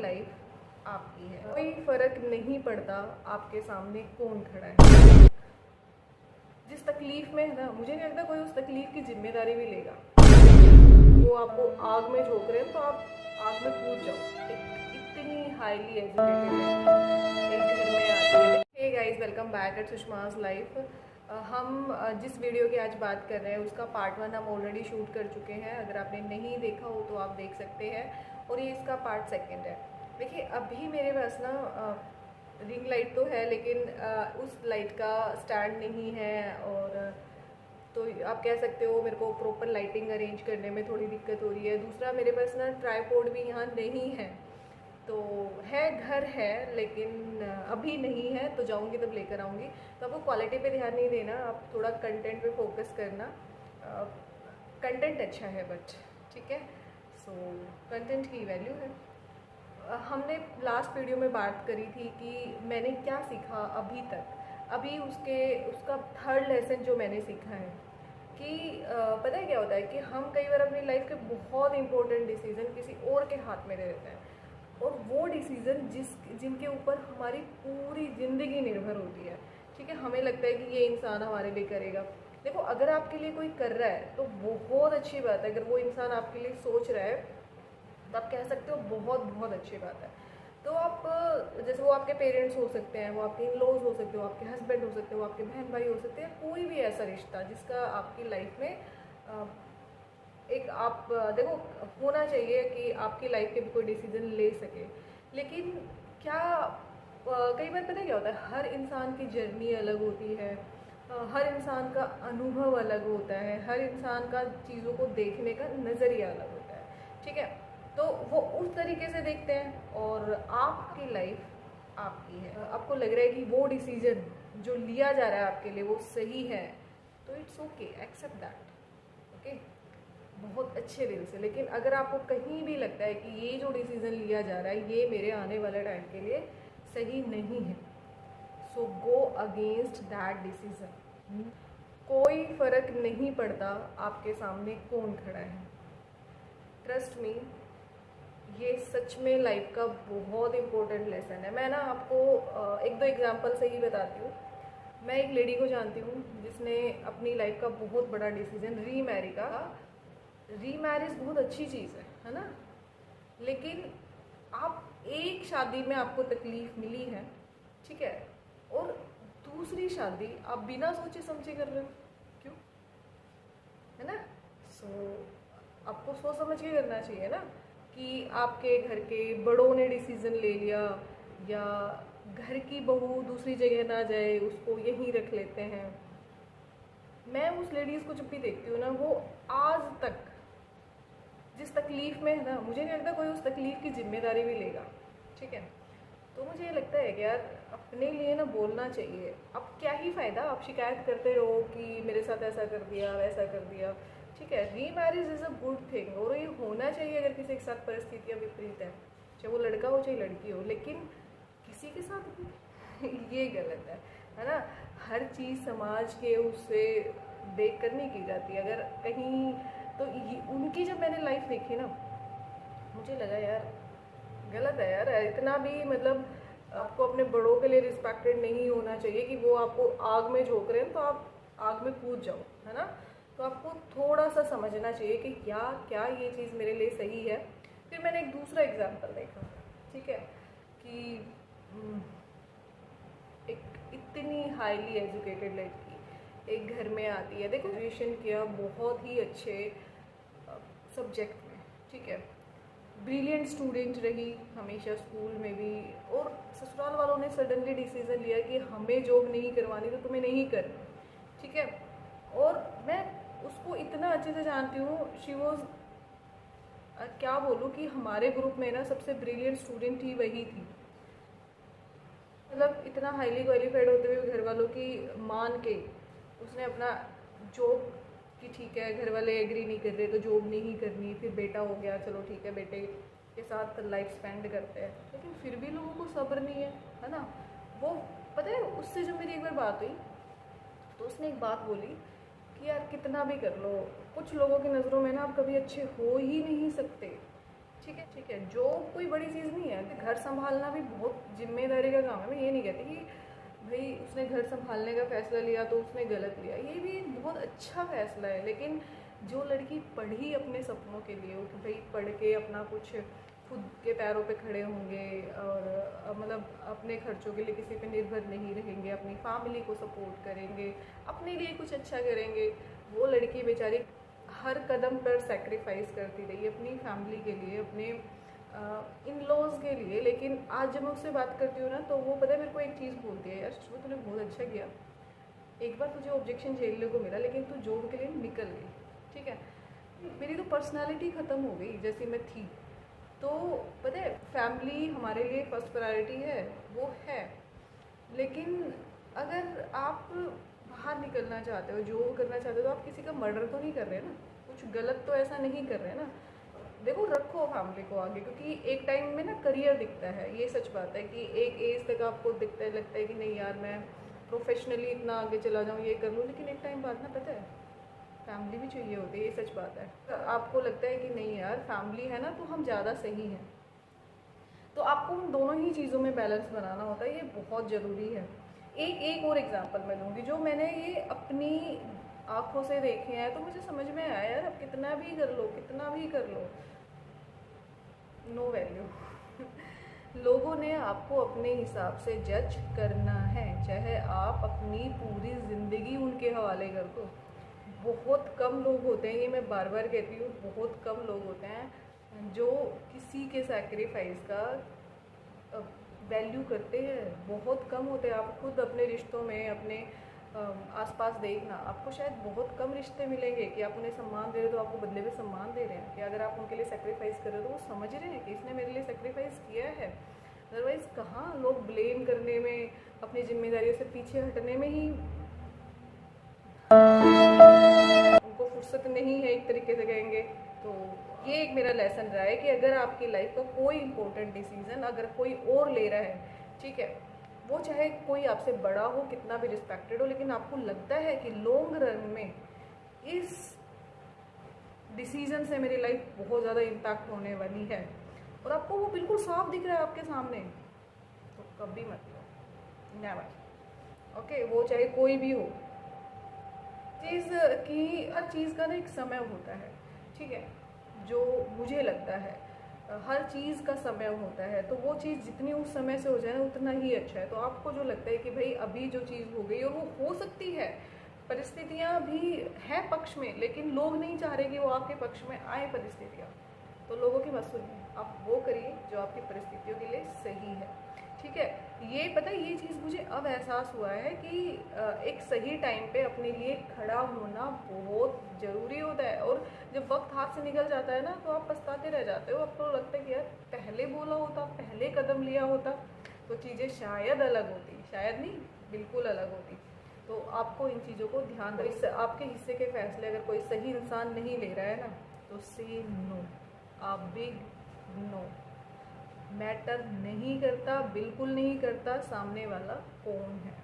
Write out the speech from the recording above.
Life आपकी है, कोई फर्क नहीं पड़ता आपके सामने कौन खड़ा है। जिस तकलीफ में है ना, मुझे नहीं लगता कोई उस तकलीफ की जिम्मेदारी भी लेगा। वो आपको आग में झोंक रहे हैं तो आप आग में कूद जाओ। इतनी हाईली एजुकेटेड है, एक घर में आती है। Hey guys, welcome back at Sushma's life. हम जिस वीडियो की आज बात कर रहे हैं उसका पार्ट 1 हम ऑलरेडी शूट कर चुके हैं। अगर आपने नहीं देखा हो तो आप देख सकते हैं, और ये इसका पार्ट 2 है। देखिए, अभी मेरे पास ना रिंग लाइट तो है, लेकिन उस लाइट का स्टैंड नहीं है, और तो आप कह सकते हो मेरे को प्रॉपर लाइटिंग अरेंज करने में थोड़ी दिक्कत हो रही है। दूसरा, मेरे पास ना ट्राईपॉड भी यहाँ नहीं है, तो है घर है लेकिन अभी नहीं है, तो जाऊँगी तब लेकर आऊँगी। तो आपको क्वालिटी पे ध्यान नहीं देना, आप थोड़ा कंटेंट पे फोकस करना। कंटेंट अच्छा है बट ठीक है, सो कंटेंट की वैल्यू है। हमने लास्ट वीडियो में बात करी थी कि मैंने क्या सीखा अभी तक। अभी उसका 3rd लेसन जो मैंने सीखा है कि पता है क्या होता है कि हम कई बार अपनी लाइफ के बहुत इंपॉर्टेंट डिसीज़न किसी और के हाथ में दे देते हैं, और वो डिसीज़न जिनके ऊपर हमारी पूरी ज़िंदगी निर्भर होती है। ठीक है, हमें लगता है कि ये इंसान हमारे लिए करेगा। देखो, अगर आपके लिए कोई कर रहा है तो बहुत अच्छी बात है। अगर वो इंसान आपके लिए सोच रहा है तो आप कह सकते हो बहुत बहुत अच्छी बात है। तो आप जैसे वो आपके पेरेंट्स हो सकते हैं, वो आपके इन-लॉज हो सकते हो, आपके हस्बैंड हो सकते हो, आपके बहन भाई हो सकते हैं, कोई भी ऐसा रिश्ता जिसका आपकी लाइफ में एक आप देखो होना चाहिए कि आपकी लाइफ के भी कोई डिसीजन ले सके। लेकिन क्या कई बार पता है क्या होता है, हर इंसान की जर्नी अलग होती है, हर इंसान का अनुभव अलग होता है, हर इंसान का चीज़ों को देखने का नज़रिया अलग होता है। ठीक है, तो वो उस तरीके से देखते हैं, और आपकी लाइफ आपकी है। आपको लग रहा है कि वो डिसीजन जो लिया जा रहा है आपके लिए वो सही है, तो it's okay, accept that, okay, बहुत अच्छे दिल से। लेकिन अगर आपको कहीं भी लगता है कि ये जो डिसीज़न लिया जा रहा है ये मेरे आने वाले टाइम के लिए सही नहीं है, सो गो अगेंस्ट दैट डिसीज़न। कोई फ़र्क नहीं पड़ता आपके सामने कौन खड़ा है। ट्रस्ट मी, ये सच में लाइफ का बहुत इम्पोर्टेंट लेसन है। मैं ना आपको 1-2 एग्जांपल से ही बताती हूँ। मैं एक लेडी को जानती हूँ जिसने अपनी लाइफ का बहुत बड़ा डिसीजन रीमैरिज बहुत अच्छी चीज़ है ना, लेकिन आप एक शादी में आपको तकलीफ मिली है, ठीक है, और दूसरी शादी आप बिना सोचे समझे कर रहे हो, क्यों? है ना? आपको सोच समझ के करना चाहिए ना, कि आपके घर के बड़ों ने डिसीज़न ले लिया, या घर की बहू दूसरी जगह ना जाए, उसको यहीं रख लेते हैं। मैं उस लेडीज़ को जब भी देखती हूँ ना, वो आज तक जिस तकलीफ़ में है ना, मुझे नहीं लगता कोई उस तकलीफ़ की जिम्मेदारी भी लेगा। ठीक है, तो मुझे ये लगता है कि यार अपने लिए ना बोलना चाहिए। अब क्या ही फ़ायदा आप शिकायत करते रहो कि मेरे साथ ऐसा कर दिया, वैसा कर दिया। ठीक है, remarriage is a good thing, और ये होना चाहिए अगर किसी के साथ परिस्थितियाँ विपरीत हैं, चाहे वो लड़का हो चाहे लड़की हो। लेकिन किसी के साथ भी ये गलत है ना। हर चीज़ समाज के उससे देख कर नहीं की जाती। अगर कहीं तो उनकी जब मैंने लाइफ देखी ना, मुझे लगा यार गलत है यार, इतना भी मतलब आपको अपने बड़ों के लिए रिस्पेक्टेड नहीं होना चाहिए कि वो आपको आग में झोंक रहे हैं तो आप आग में कूद जाओ, है ना। तो आपको थोड़ा सा समझना चाहिए कि क्या क्या ये चीज़ मेरे लिए सही है। फिर मैंने एक दूसरा एग्जाम्पल देखा, ठीक है, कि एक इतनी हाईली एजुकेटेड लड़की एक घर में आती है। देखो, ग्रेजुएशन किया बहुत ही अच्छे सब्जेक्ट में, ठीक है, ब्रिलियंट स्टूडेंट रही हमेशा स्कूल में भी, और ससुराल वालों ने सडनली डिसीज़न लिया कि हमें जॉब नहीं करवानी तो तुम्हें नहीं करनी, ठीक है। और मैं उसको इतना अच्छे से जानती हूँ, शी वॉज क्या बोलूँ कि हमारे ग्रुप में ना सबसे ब्रिलियंट स्टूडेंट ही वही थी। मतलब इतना हाईली क्वालिफाइड होते हुए घर वालों की मान के उसने अपना जॉब कि ठीक है घर वाले एग्री नहीं कर रहे तो जॉब नहीं करनी। फिर बेटा हो गया, चलो ठीक है, बेटे के साथ लाइफ स्पेंड करते हैं, लेकिन फिर भी लोगों को सब्र नहीं है ना। वो पता है, उससे जब मेरी एक बार बात हुई तो उसने एक बात बोली कि यार कितना भी कर लो, कुछ लोगों की नज़रों में ना आप कभी अच्छे हो ही नहीं सकते। ठीक है, जॉब कोई बड़ी चीज़ नहीं है। है। घर संभालना भी बहुत जिम्मेदारी का काम है। मैं ये नहीं कहती कि भाई उसने घर संभालने का फैसला लिया तो उसने गलत लिया, ये भी बहुत अच्छा फैसला है। लेकिन जो लड़की पढ़ी अपने सपनों के लिए, कि भाई पढ़ के अपना कुछ खुद के पैरों पे खड़े होंगे और मतलब अपने खर्चों के लिए किसी पे निर्भर नहीं रहेंगे, अपनी फैमिली को सपोर्ट करेंगे, अपने लिए कुछ अच्छा करेंगे, वो लड़की बेचारी हर कदम पर सेक्रीफाइस करती रही अपनी फैमिली के लिए, अपने इन लॉज के लिए। लेकिन आज जब मैं उससे बात करती हूँ ना, तो वो पता है मेरे को एक चीज़ बोलती है, यार सुषमा तूने बहुत अच्छा किया, एक बार तुझे ऑब्जेक्शन झेलने को मिला लेकिन तू जॉब के लिए निकल गई, ठीक है। मेरी तो पर्सनालिटी ख़त्म हो गई जैसी मैं थी। तो पता है फैमिली हमारे लिए फर्स्ट प्रायोरिटी है, वो है। लेकिन अगर आप बाहर निकलना चाहते हो, जॉब करना चाहते हो, तो आप किसी का मर्डर तो नहीं कर रहे ना, कुछ गलत तो ऐसा नहीं कर रहे ना। देखो रखो फैमिली को आगे, क्योंकि एक टाइम में ना करियर दिखता है, ये सच बात है कि एक एज तक आपको दिखता है, लगता है कि नहीं यार मैं प्रोफेशनली इतना आगे चला जाऊँ, ये कर लूँ। लेकिन एक टाइम बाद ना पता है फैमिली भी चाहिए होती है, ये सच बात है। आपको लगता है कि नहीं यार फैमिली है ना तो हम ज़्यादा सही हैं, तो आपको उन दोनों ही चीज़ों में बैलेंस बनाना होता है, ये बहुत ज़रूरी है। एक और एग्जांपल मैं दूँगी जो मैंने ये अपनी आँखों से देखे हैं, तो मुझे समझ में आया यार अब कितना भी कर लो, कितना भी कर लो, नो वैल्यू। लोगों ने आपको अपने हिसाब से जज करना है, चाहे आप अपनी पूरी ज़िंदगी उनके हवाले कर दो। बहुत कम लोग होते हैं, ये मैं बार बार कहती हूँ, बहुत कम लोग होते हैं जो किसी के सैक्रिफाइस का वैल्यू करते हैं, बहुत कम होते हैं। आप खुद अपने रिश्तों में, अपने आसपास देखना, आपको शायद बहुत कम रिश्ते मिलेंगे कि आप उन्हें सम्मान दे रहे हो तो आपको बदले में सम्मान दे रहे हैं, कि अगर आप उनके लिए सेक्रीफाइस कर रहे हो तो वो समझ रहे हैं कि इसने मेरे लिए सेक्रीफाइस किया है। अदरवाइज़ कहाँ लोग ब्लेम करने में, अपनी जिम्मेदारियों से पीछे हटने में ही उनको फुर्सत नहीं है, एक तरीके से कहेंगे। तो ये एक मेरा लेसन रहा है कि अगर आपकी लाइफ का कोई इंपॉर्टेंट डिसीजन अगर कोई और ले रहा है, ठीक है, वो चाहे कोई आपसे बड़ा हो, कितना भी रिस्पेक्टेड हो, लेकिन आपको लगता है कि लॉन्ग रन में इस डिसीजन से मेरी लाइफ बहुत ज़्यादा इम्पैक्ट होने वाली है और आपको वो बिल्कुल साफ दिख रहा है आपके सामने, तो कभी मत लो, नेवर। ओके, वो चाहे कोई भी हो। चीज़ की हर चीज़ का ना एक समय होता है, ठीक है, जो मुझे लगता है हर चीज़ का समय होता है, तो वो चीज़ जितनी उस समय से हो जाए ना उतना ही अच्छा है। तो आपको जो लगता है कि भाई अभी जो चीज़ हो गई और वो हो सकती है, परिस्थितियाँ भी हैं पक्ष में, लेकिन लोग नहीं चाह रहे कि वो आपके पक्ष में आए परिस्थितियाँ, तो लोगों की मत सुनिए, आप वो करिए जो आपकी परिस्थितियों के लिए सही है, ठीक है। ये पता है ये चीज़ मुझे अब एहसास हुआ है कि एक सही टाइम पे अपने लिए खड़ा होना बहुत ज़रूरी होता है, और जब वक्त हाथ से निकल जाता है ना तो आप पछताते रह जाते हो। अब तो लगता है कि यार पहले बोला होता, पहले कदम लिया होता तो चीज़ें शायद अलग होती, शायद नहीं बिल्कुल अलग होती। तो आपको इन चीज़ों को ध्यान रखना। इससे आपके हिस्से के फैसले अगर कोई सही इंसान नहीं ले रहा है ना, तो से नो, आ बिग नो। मैटर नहीं करता, बिल्कुल नहीं करता सामने वाला कौन है।